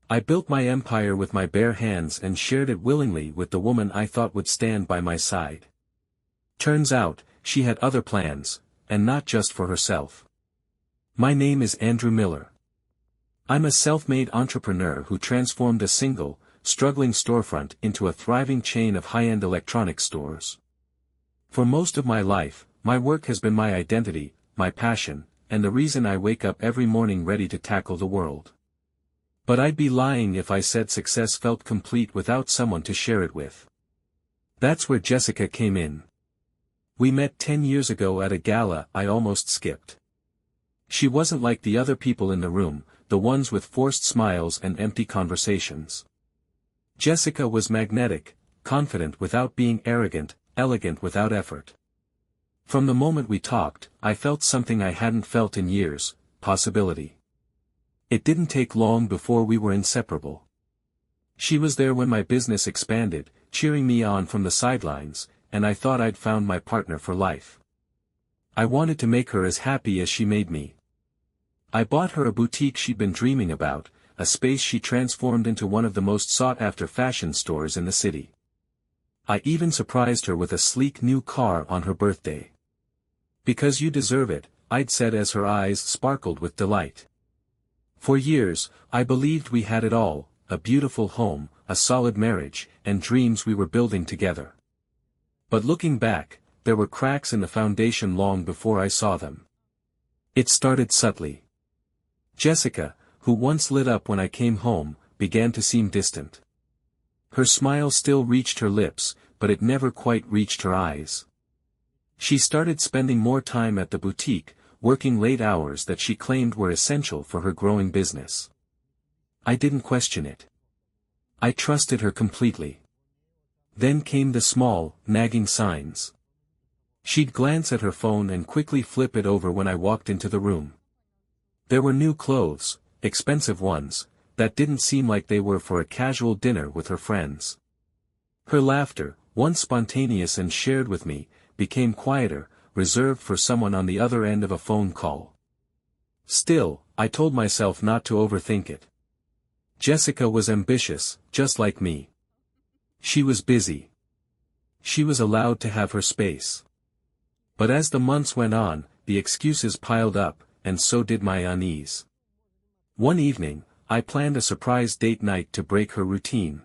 I built my empire with my bare hands and shared it willingly with the woman I thought would stand by my side. Turns out, she had other plans, and not just for herself. My name is Andrew Miller. I'm a self-made entrepreneur who transformed a single, struggling storefront into a thriving chain of high-end electronics stores. For most of my life, my work has been my identity, my passion, and the reason I wake up every morning ready to tackle the world. But I'd be lying if I said success felt complete without someone to share it with. That's where Jessica came in. We met 10 years ago at a gala I almost skipped. She wasn't like the other people in the room, the ones with forced smiles and empty conversations. Jessica was magnetic, confident without being arrogant, elegant without effort. From the moment we talked, I felt something I hadn't felt in years: possibility. It didn't take long before we were inseparable. She was there when my business expanded, cheering me on from the sidelines, and I thought I'd found my partner for life. I wanted to make her as happy as she made me. I bought her a boutique she'd been dreaming about, a space she transformed into one of the most sought-after fashion stores in the city. I even surprised her with a sleek new car on her birthday. "Because you deserve it," I'd said as her eyes sparkled with delight. For years, I believed we had it all: a beautiful home, a solid marriage, and dreams we were building together. But looking back, there were cracks in the foundation long before I saw them. It started subtly. Jessica, who once lit up when I came home, began to seem distant. Her smile still reached her lips, but it never quite reached her eyes. She started spending more time at the boutique, working late hours that she claimed were essential for her growing business. I didn't question it. I trusted her completely. Then came the small, nagging signs. She'd glance at her phone and quickly flip it over when I walked into the room. There were new clothes, expensive ones, that didn't seem like they were for a casual dinner with her friends. Her laughter, once spontaneous and shared with me, became quieter, reserved for someone on the other end of a phone call. Still, I told myself not to overthink it. Jessica was ambitious, just like me. She was busy. She was allowed to have her space. But as the months went on, the excuses piled up, and so did my unease. One evening, I planned a surprise date night to break her routine.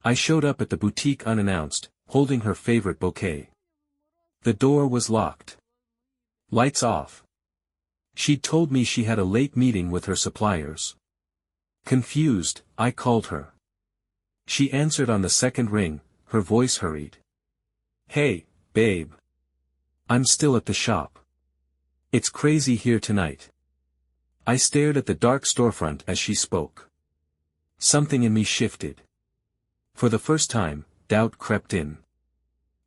I showed up at the boutique unannounced, holding her favorite bouquet. The door was locked. Lights off. She'd told me she had a late meeting with her suppliers. Confused, I called her. She answered on the second ring, her voice hurried. "Hey, babe. I'm still at the shop. It's crazy here tonight." I stared at the dark storefront as she spoke. Something in me shifted. For the first time, doubt crept in.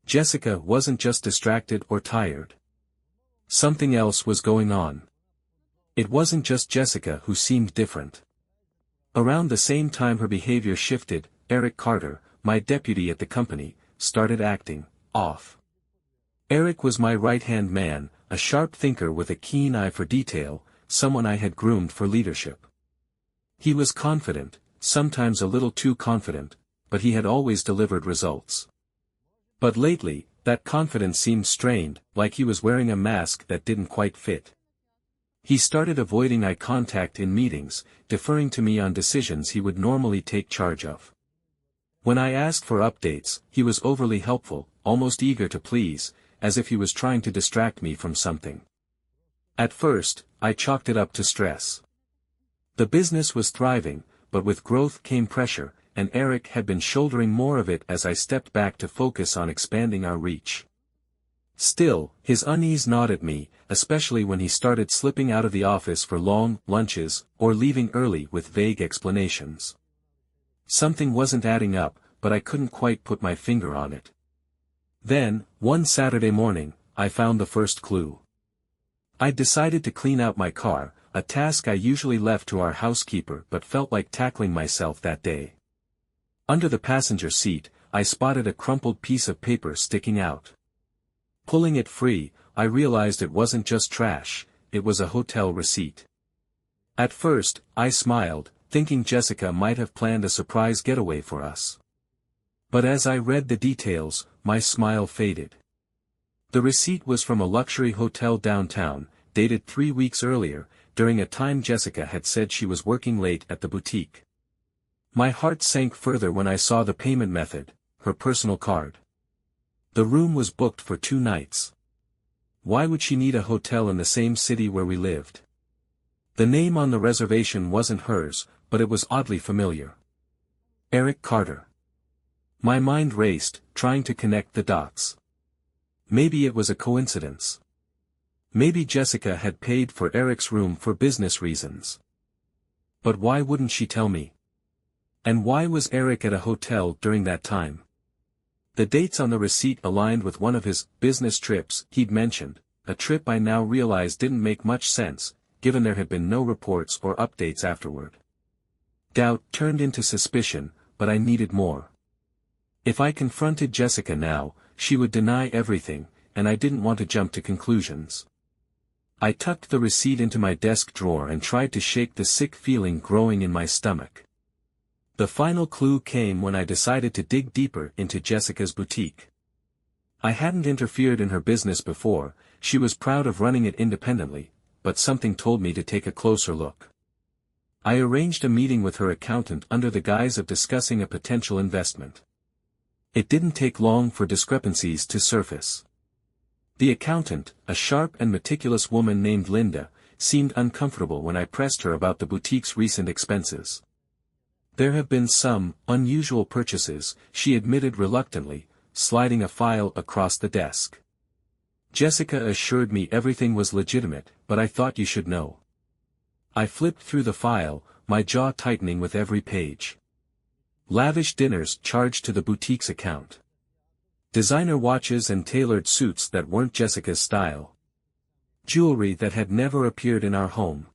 Jessica wasn't just distracted or tired. Something else was going on. It wasn't just Jessica who seemed different. Around the same time her behavior shifted, Eric Carter, my deputy at the company, started acting off. Eric was my right-hand man, a sharp thinker with a keen eye for detail, someone I had groomed for leadership. He was confident, sometimes a little too confident, but he had always delivered results. But lately, that confidence seemed strained, like he was wearing a mask that didn't quite fit. He started avoiding eye contact in meetings, deferring to me on decisions he would normally take charge of. When I asked for updates, he was overly helpful, almost eager to please, as if he was trying to distract me from something. At first, I chalked it up to stress. The business was thriving, but with growth came pressure, and Eric had been shouldering more of it as I stepped back to focus on expanding our reach. Still, his unease gnawed at me, especially when he started slipping out of the office for long lunches, or leaving early with vague explanations. Something wasn't adding up, but I couldn't quite put my finger on it. Then, one Saturday morning, I found the first clue. I'd decided to clean out my car, a task I usually left to our housekeeper but felt like tackling myself that day. Under the passenger seat, I spotted a crumpled piece of paper sticking out. Pulling it free, I realized it wasn't just trash, it was a hotel receipt. At first, I smiled, thinking Jessica might have planned a surprise getaway for us. But as I read the details, my smile faded. The receipt was from a luxury hotel downtown, dated 3 weeks earlier, during a time Jessica had said she was working late at the boutique. My heart sank further when I saw the payment method, her personal card. The room was booked for 2 nights. Why would she need a hotel in the same city where we lived? The name on the reservation wasn't hers, but it was oddly familiar. Eric Carter. My mind raced, trying to connect the dots. Maybe it was a coincidence. Maybe Jessica had paid for Eric's room for business reasons. But why wouldn't she tell me? And why was Eric at a hotel during that time? The dates on the receipt aligned with one of his business trips he'd mentioned, a trip I now realized didn't make much sense, given there had been no reports or updates afterward. Doubt turned into suspicion, but I needed more. If I confronted Jessica now, she would deny everything, and I didn't want to jump to conclusions. I tucked the receipt into my desk drawer and tried to shake the sick feeling growing in my stomach. The final clue came when I decided to dig deeper into Jessica's boutique. I hadn't interfered in her business before, she was proud of running it independently, but something told me to take a closer look. I arranged a meeting with her accountant under the guise of discussing a potential investment. It didn't take long for discrepancies to surface. The accountant, a sharp and meticulous woman named Linda, seemed uncomfortable when I pressed her about the boutique's recent expenses. There have been some unusual purchases, she admitted reluctantly, sliding a file across the desk. Jessica assured me everything was legitimate, but I thought you should know. I flipped through the file, my jaw tightening with every page. Lavish dinners charged to the boutique's account. Designer watches and tailored suits that weren't Jessica's style. Jewelry that had never appeared in our home.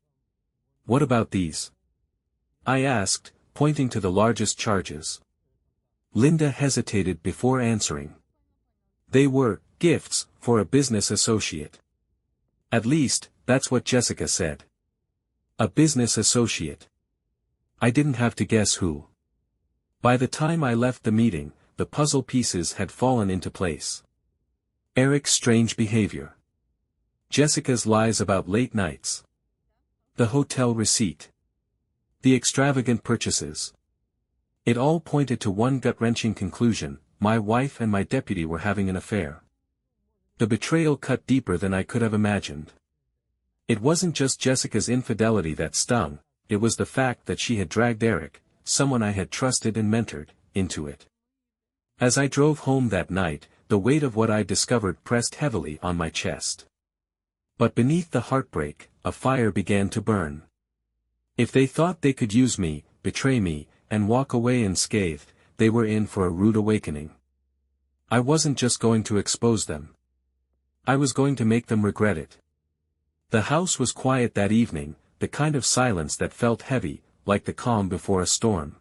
What about these? I asked, pointing to the largest charges. Linda hesitated before answering. They were gifts for a business associate. At least, that's what Jessica said. A business associate. I didn't have to guess who. By the time I left the meeting, the puzzle pieces had fallen into place. Eric's strange behavior. Jessica's lies about late nights. The hotel receipt. The extravagant purchases. It all pointed to one gut-wrenching conclusion: my wife and my deputy were having an affair. The betrayal cut deeper than I could have imagined. It wasn't just Jessica's infidelity that stung, it was the fact that she had dragged Eric, someone I had trusted and mentored, into it. As I drove home that night, the weight of what I discovered pressed heavily on my chest. But beneath the heartbreak, a fire began to burn. If they thought they could use me, betray me, and walk away unscathed, they were in for a rude awakening. I wasn't just going to expose them. I was going to make them regret it. The house was quiet that evening, the kind of silence that felt heavy, like the calm before a storm.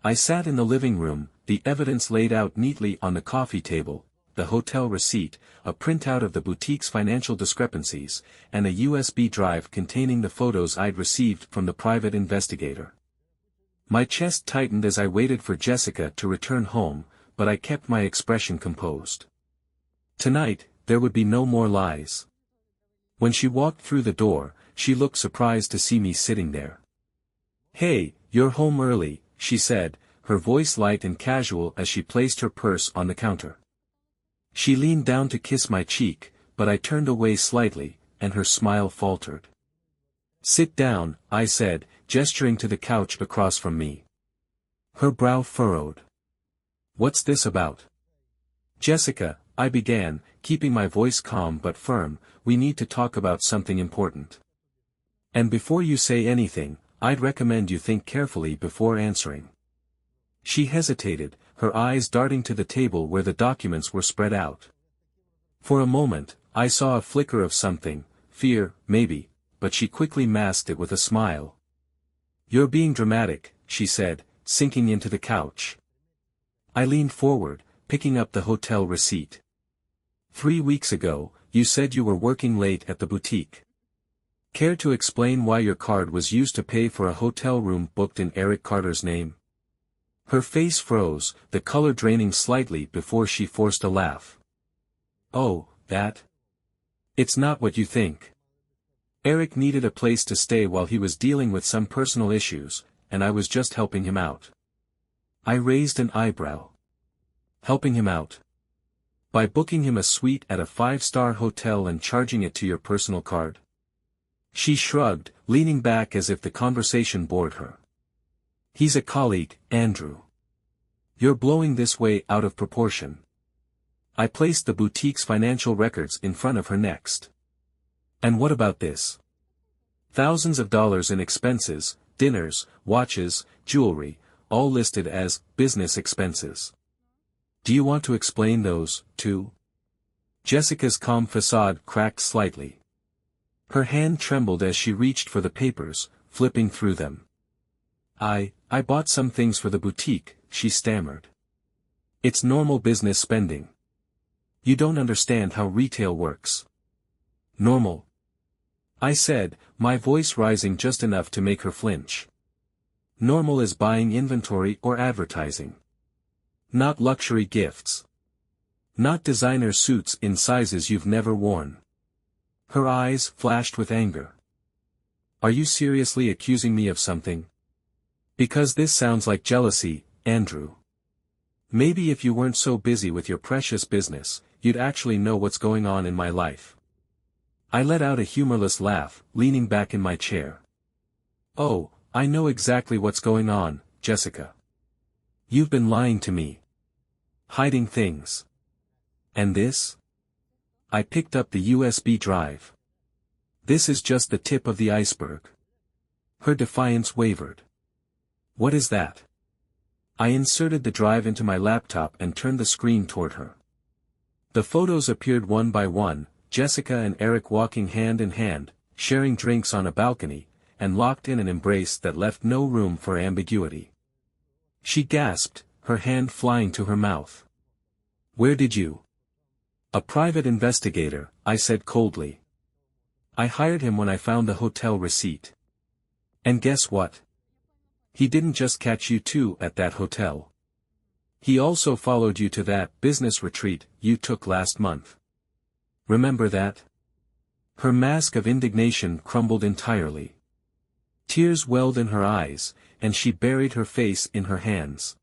I sat in the living room, the evidence laid out neatly on the coffee table, the hotel receipt, a printout of the boutique's financial discrepancies, and a USB drive containing the photos I'd received from the private investigator. My chest tightened as I waited for Jessica to return home, but I kept my expression composed. Tonight, there would be no more lies. When she walked through the door, she looked surprised to see me sitting there. "Hey, you're home early," she said, her voice light and casual as she placed her purse on the counter. She leaned down to kiss my cheek, but I turned away slightly, and her smile faltered. "Sit down," I said, gesturing to the couch across from me. Her brow furrowed. "What's this about?" "Jessica," I began, keeping my voice calm but firm, "we need to talk about something important. And before you say anything, I'd recommend you think carefully before answering." She hesitated, her eyes darting to the table where the documents were spread out. For a moment, I saw a flicker of something, fear, maybe, but she quickly masked it with a smile. "You're being dramatic," she said, sinking into the couch. I leaned forward, picking up the hotel receipt. 3 weeks ago, you said you were working late at the boutique. Care to explain why your card was used to pay for a hotel room booked in Eric Carter's name? Her face froze, the color draining slightly before she forced a laugh. Oh, that? It's not what you think. Eric needed a place to stay while he was dealing with some personal issues, and I was just helping him out. I raised an eyebrow. Helping him out? By booking him a suite at a 5-star hotel and charging it to your personal card? She shrugged, leaning back as if the conversation bored her. He's a colleague, Andrew. You're blowing this way out of proportion. I placed the boutique's financial records in front of her next. And what about this? Thousands of dollars in expenses, dinners, watches, jewelry, all listed as business expenses. Do you want to explain those, too? Jessica's calm facade cracked slightly. Her hand trembled as she reached for the papers, flipping through them. I bought some things for the boutique, she stammered. It's normal business spending. You don't understand how retail works. Normal? I said, my voice rising just enough to make her flinch. Normal is buying inventory or advertising. Not luxury gifts. Not designer suits in sizes you've never worn. Her eyes flashed with anger. Are you seriously accusing me of something? Because this sounds like jealousy, Andrew. Maybe if you weren't so busy with your precious business, you'd actually know what's going on in my life. I let out a humorless laugh, leaning back in my chair. Oh, I know exactly what's going on, Jessica. You've been lying to me. Hiding things. And this? I picked up the USB drive. This is just the tip of the iceberg. Her defiance wavered. What is that? I inserted the drive into my laptop and turned the screen toward her. The photos appeared one by one, Jessica and Eric walking hand in hand, sharing drinks on a balcony, and locked in an embrace that left no room for ambiguity. She gasped, her hand flying to her mouth. Where did you? A private investigator, I said coldly. I hired him when I found the hotel receipt. And guess what? He didn't just catch you two at that hotel. He also followed you to that business retreat you took last month. Remember that? Her mask of indignation crumbled entirely. Tears welled in her eyes, and she buried her face in her hands.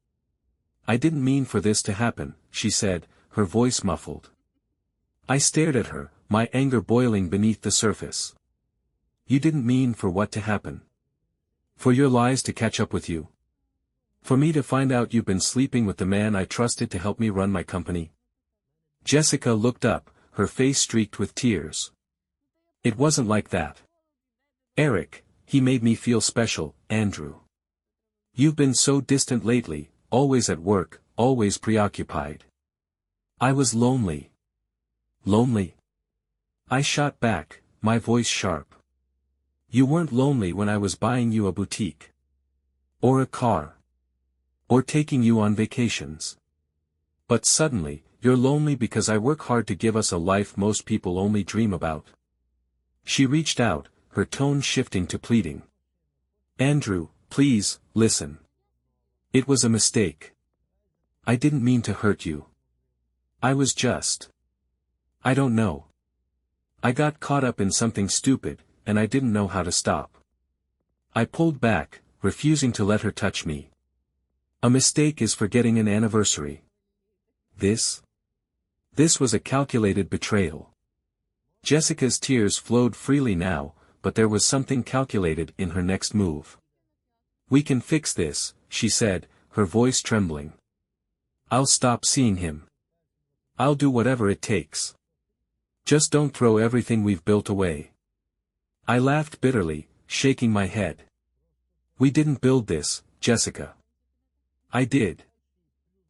I didn't mean for this to happen, she said, her voice muffled. I stared at her, my anger boiling beneath the surface. You didn't mean for what to happen? For your lies to catch up with you? For me to find out you've been sleeping with the man I trusted to help me run my company? Jessica looked up, her face streaked with tears. It wasn't like that. Eric, he made me feel special, Andrew. You've been so distant lately, always at work, always preoccupied. I was lonely. Lonely? I shot back, my voice sharp. You weren't lonely when I was buying you a boutique. Or a car. Or taking you on vacations. But suddenly, you're lonely because I work hard to give us a life most people only dream about. She reached out, her tone shifting to pleading. Andrew, please, listen. It was a mistake. I didn't mean to hurt you. I was just. I don't know. I got caught up in something stupid, and I didn't know how to stop. I pulled back, refusing to let her touch me. A mistake is forgetting an anniversary. This was a calculated betrayal. Jessica's tears flowed freely now, but there was something calculated in her next move. We can fix this, she said, her voice trembling. I'll stop seeing him. I'll do whatever it takes. Just don't throw everything we've built away. I laughed bitterly, shaking my head. We didn't build this, Jessica. I did.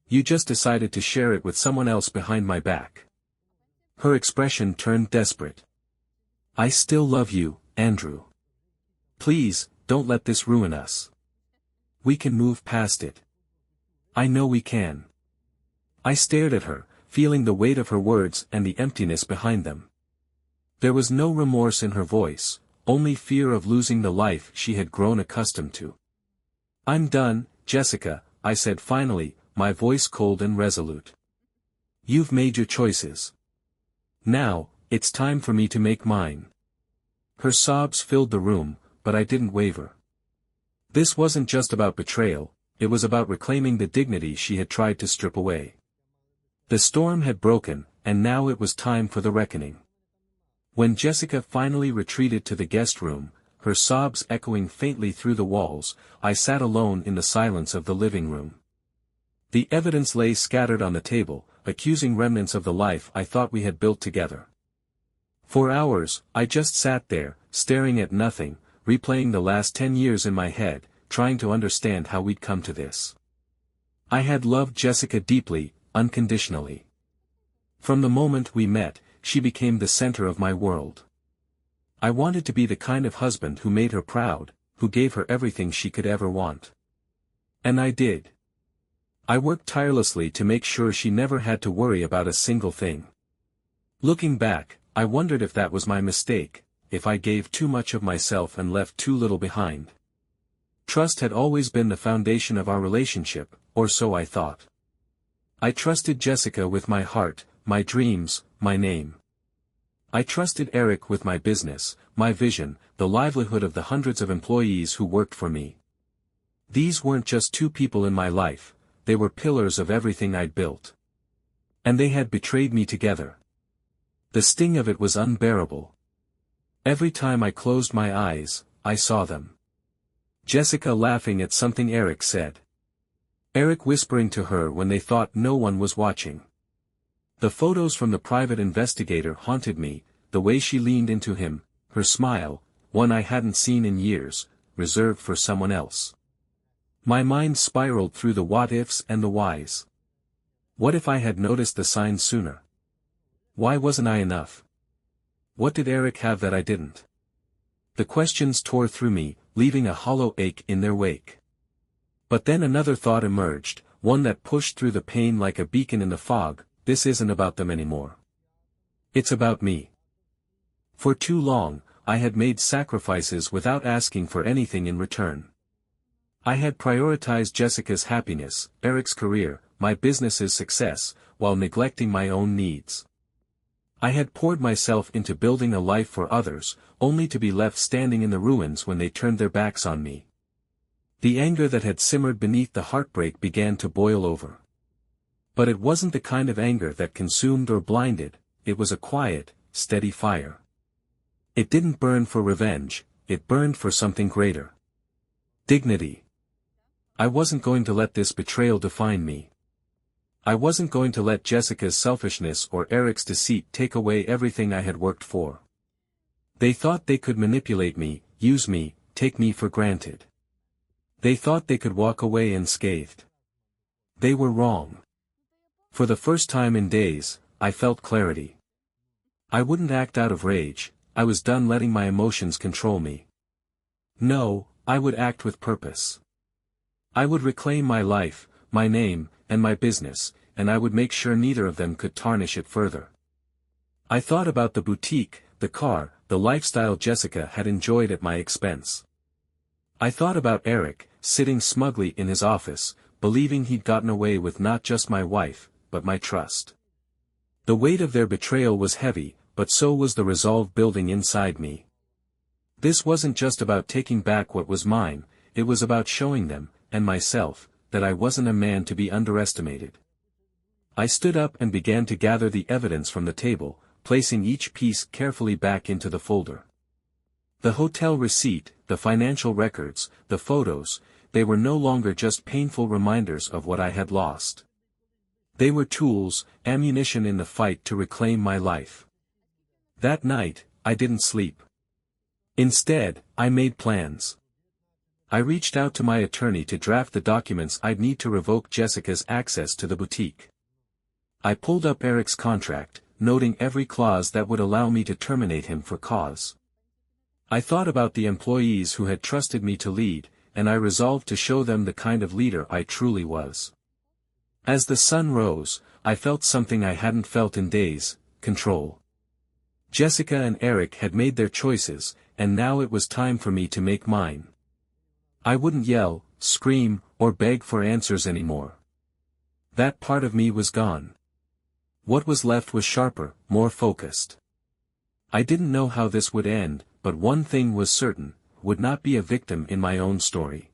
You just decided to share it with someone else behind my back. Her expression turned desperate. I still love you, Andrew. Please, don't let this ruin us. We can move past it. I know we can. I stared at her, feeling the weight of her words and the emptiness behind them. There was no remorse in her voice, only fear of losing the life she had grown accustomed to. "I'm done, Jessica," I said finally, my voice cold and resolute. "You've made your choices. Now, it's time for me to make mine." Her sobs filled the room, but I didn't waver. This wasn't just about betrayal, it was about reclaiming the dignity she had tried to strip away. The storm had broken, and now it was time for the reckoning. When Jessica finally retreated to the guest room, her sobs echoing faintly through the walls, I sat alone in the silence of the living room. The evidence lay scattered on the table, accusing remnants of the life I thought we had built together. For hours, I just sat there, staring at nothing, replaying the last 10 years in my head, trying to understand how we'd come to this. I had loved Jessica deeply, unconditionally. From the moment we met, she became the center of my world. I wanted to be the kind of husband who made her proud, who gave her everything she could ever want. And I did. I worked tirelessly to make sure she never had to worry about a single thing. Looking back, I wondered if that was my mistake, if I gave too much of myself and left too little behind. Trust had always been the foundation of our relationship, or so I thought. I trusted Jessica with my heart, my dreams, my name. I trusted Eric with my business, my vision, the livelihood of the hundreds of employees who worked for me. These weren't just two people in my life, they were pillars of everything I'd built. And they had betrayed me together. The sting of it was unbearable. Every time I closed my eyes, I saw them. Jessica laughing at something Eric said. Eric whispering to her when they thought no one was watching. The photos from the private investigator haunted me, the way she leaned into him, her smile, one I hadn't seen in years, reserved for someone else. My mind spiraled through the what-ifs and the whys. What if I had noticed the signs sooner? Why wasn't I enough? What did Eric have that I didn't? The questions tore through me, leaving a hollow ache in their wake. But then another thought emerged, one that pushed through the pain like a beacon in the fog. This isn't about them anymore. It's about me. For too long, I had made sacrifices without asking for anything in return. I had prioritized Jessica's happiness, Eric's career, my business's success, while neglecting my own needs. I had poured myself into building a life for others, only to be left standing in the ruins when they turned their backs on me. The anger that had simmered beneath the heartbreak began to boil over. But it wasn't the kind of anger that consumed or blinded, it was a quiet, steady fire. It didn't burn for revenge, it burned for something greater. Dignity. I wasn't going to let this betrayal define me. I wasn't going to let Jessica's selfishness or Eric's deceit take away everything I had worked for. They thought they could manipulate me, use me, take me for granted. They thought they could walk away unscathed. They were wrong. For the first time in days, I felt clarity. I wouldn't act out of rage, I was done letting my emotions control me. No, I would act with purpose. I would reclaim my life, my name, and my business, and I would make sure neither of them could tarnish it further. I thought about the boutique, the car, the lifestyle Jessica had enjoyed at my expense. I thought about Eric, sitting smugly in his office, believing he'd gotten away with not just my wife, but my trust. The weight of their betrayal was heavy, but so was the resolve building inside me. This wasn't just about taking back what was mine, it was about showing them, and myself, that I wasn't a man to be underestimated. I stood up and began to gather the evidence from the table, placing each piece carefully back into the folder. The hotel receipt, the financial records, the photos, they were no longer just painful reminders of what I had lost. They were tools, ammunition in the fight to reclaim my life. That night, I didn't sleep. Instead, I made plans. I reached out to my attorney to draft the documents I'd need to revoke Jessica's access to the boutique. I pulled up Eric's contract, noting every clause that would allow me to terminate him for cause. I thought about the employees who had trusted me to lead, and I resolved to show them the kind of leader I truly was. As the sun rose, I felt something I hadn't felt in days: control. Jessica and Eric had made their choices, and now it was time for me to make mine. I wouldn't yell, scream, or beg for answers anymore. That part of me was gone. What was left was sharper, more focused. I didn't know how this would end, but one thing was certain, would not be a victim in my own story.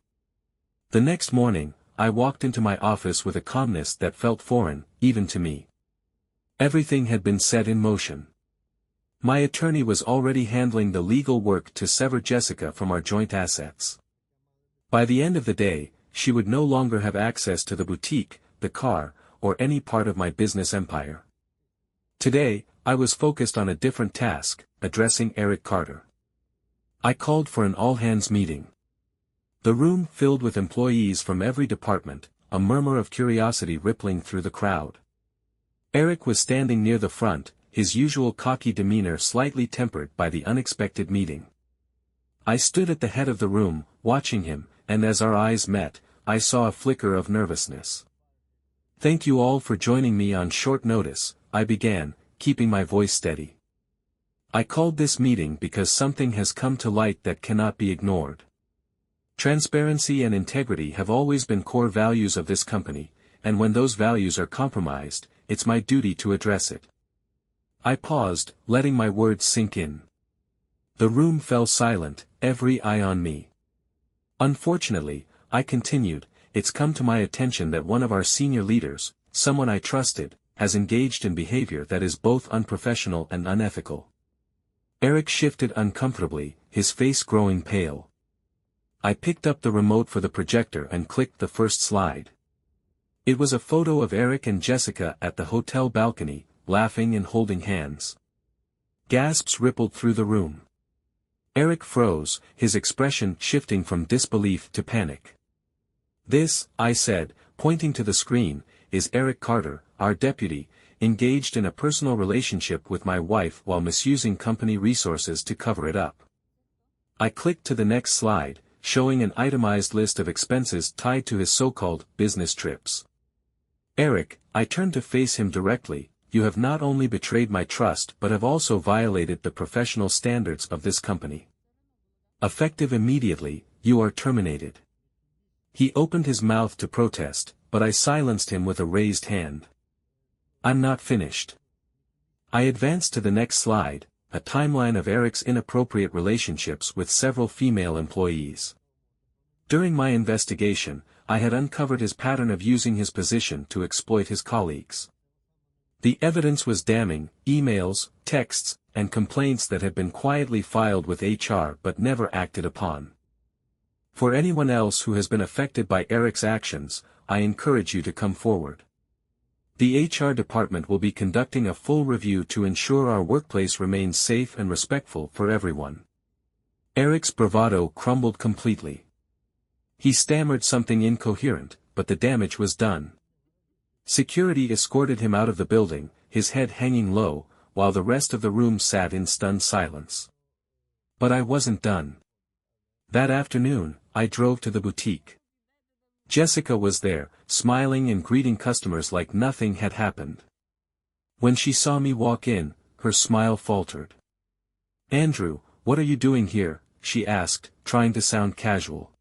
The next morning, I walked into my office with a calmness that felt foreign, even to me. Everything had been set in motion. My attorney was already handling the legal work to sever Jessica from our joint assets. By the end of the day, she would no longer have access to the boutique, the car, or any part of my business empire. Today, I was focused on a different task, addressing Eric Carter. I called for an all-hands meeting. The room filled with employees from every department, a murmur of curiosity rippling through the crowd. Eric was standing near the front, his usual cocky demeanor slightly tempered by the unexpected meeting. I stood at the head of the room, watching him, and as our eyes met, I saw a flicker of nervousness. "Thank you all for joining me on short notice," I began, keeping my voice steady. "I called this meeting because something has come to light that cannot be ignored. Transparency and integrity have always been core values of this company, and when those values are compromised, it's my duty to address it." I paused, letting my words sink in. The room fell silent, every eye on me. "Unfortunately," I continued, "it's come to my attention that one of our senior leaders, someone I trusted, has engaged in behavior that is both unprofessional and unethical." Eric shifted uncomfortably, his face growing pale. I picked up the remote for the projector and clicked the first slide. It was a photo of Eric and Jessica at the hotel balcony, laughing and holding hands. Gasps rippled through the room. Eric froze, his expression shifting from disbelief to panic. "This," I said, pointing to the screen, "is Eric Carter, our deputy, engaged in a personal relationship with my wife while misusing company resources to cover it up." I clicked to the next slide, showing an itemized list of expenses tied to his so-called business trips. "Eric," I turned to face him directly, "you have not only betrayed my trust but have also violated the professional standards of this company. Effective immediately, you are terminated." He opened his mouth to protest, but I silenced him with a raised hand. "I'm not finished." I advanced to the next slide, a timeline of Eric's inappropriate relationships with several female employees. During my investigation, I had uncovered his pattern of using his position to exploit his colleagues. The evidence was damning: emails, texts, and complaints that had been quietly filed with HR but never acted upon. For anyone else who has been affected by Eric's actions, I encourage you to come forward. The HR department will be conducting a full review to ensure our workplace remains safe and respectful for everyone. Eric's bravado crumbled completely. He stammered something incoherent, but the damage was done. Security escorted him out of the building, his head hanging low, while the rest of the room sat in stunned silence. But I wasn't done. That afternoon, I drove to the boutique. Jessica was there, smiling and greeting customers like nothing had happened. When she saw me walk in, her smile faltered. "Andrew, what are you doing here?" she asked, trying to sound casual.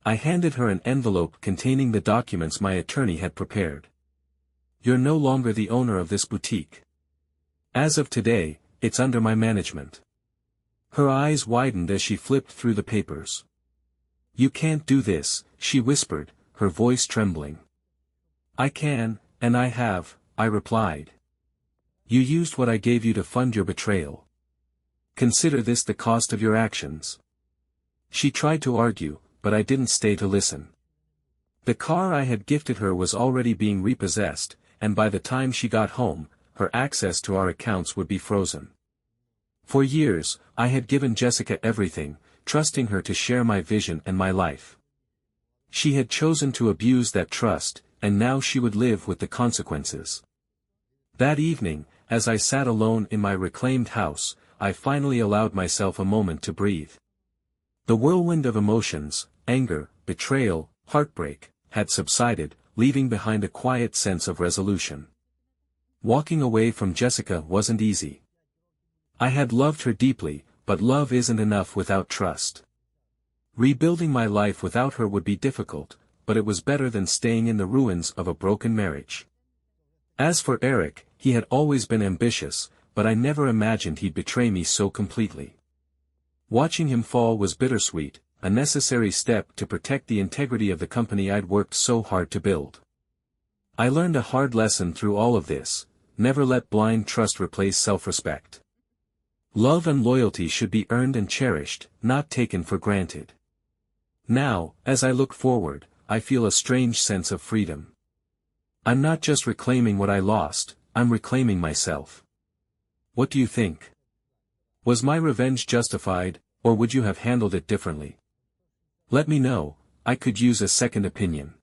I handed her an envelope containing the documents my attorney had prepared. "You're no longer the owner of this boutique. As of today, it's under my management." Her eyes widened as she flipped through the papers. "You can't do this," she whispered, her voice trembling. "I can, and I have," I replied. "You used what I gave you to fund your betrayal. Consider this the cost of your actions." She tried to argue, but I didn't stay to listen. The car I had gifted her was already being repossessed, and by the time she got home, her access to our accounts would be frozen. For years, I had given Jessica everything, trusting her to share my vision and my life. She had chosen to abuse that trust, and now she would live with the consequences. That evening, as I sat alone in my reclaimed house, I finally allowed myself a moment to breathe. The whirlwind of emotions, anger, betrayal, heartbreak, had subsided, leaving behind a quiet sense of resolution. Walking away from Jessica wasn't easy. I had loved her deeply, but love isn't enough without trust. Rebuilding my life without her would be difficult, but it was better than staying in the ruins of a broken marriage. As for Eric, he had always been ambitious, but I never imagined he'd betray me so completely. Watching him fall was bittersweet, a necessary step to protect the integrity of the company I'd worked so hard to build. I learned a hard lesson through all of this: never let blind trust replace self-respect. Love and loyalty should be earned and cherished, not taken for granted. Now, as I look forward, I feel a strange sense of freedom. I'm not just reclaiming what I lost, I'm reclaiming myself. What do you think? Was my revenge justified, or would you have handled it differently? Let me know. I could use a second opinion.